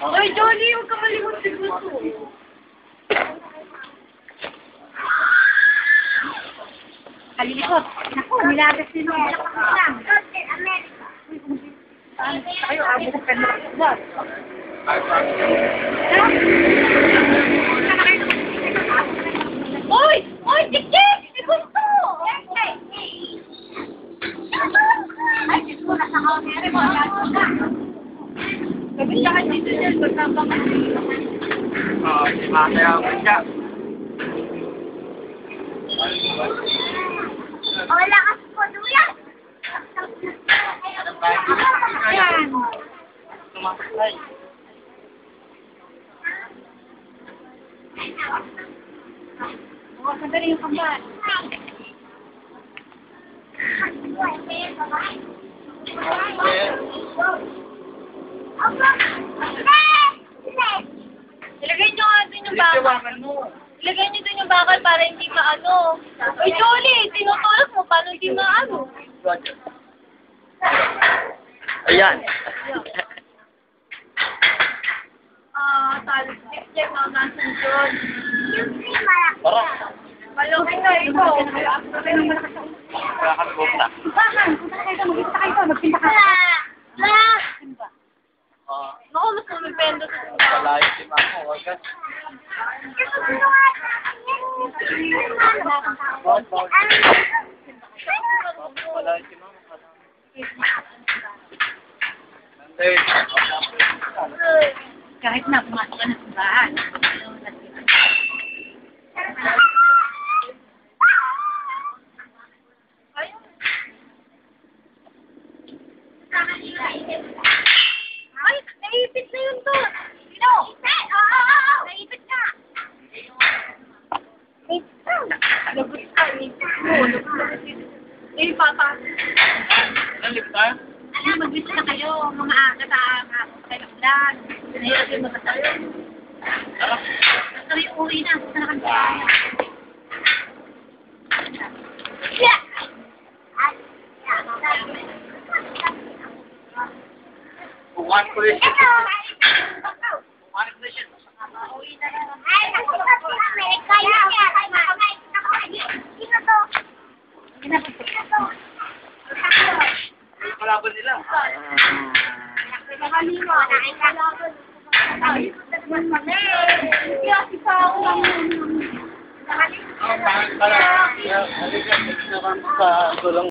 Ay, Johnny, huwag ka malimot si Gusto. Kalilikot. Naku, nilagas din ako. Kayo, abo ko ka na. Uy! Uy, Tik-Tik! Si Gusto! Ay, Diyos ko, nasa kaunere mo. Gabi siya kasi dito siya. Pagkabang kasi. Oo, si Mataya ako siya. Wala kasi po, Duyan! Ayan. Tumakay. Sandali yung kamban. Ilagay nyo nga din yung bakal. Ilagay nyo din yung bakal para hindi maano. Uy, Jolie, tinutulak mo paano hindi maano. Ayan. Talo. Check na ang nasa John. Para. Malaki na ito. Wala kami bukta. Bakan, punta kayo, mag-isa kayo, magpinta ka. Naku, mas lumipendo sa Wala yung si Mamo. Huwag ka. Wala yung si Mamo. kahit na pumasok ka na sa bahan. Ay, naipit na yun to. Sino? Naipit ka. Naipit ka. Labot ka. Naipit mo. Eh, papa. Nalip tayo? Alam, mag-visit na kayo. Mga aga kayo lang. Nahirap yung magkatayo. Tara. Basta yung uwi na. Basta na kami. Yeah! One police. One police. Ay, naku, kami. Kaya niya. Sino to? Sino to? Kalaban nila. Nakalima. Nakikalaban. Kasi pa ako lang. Halika sa tulong.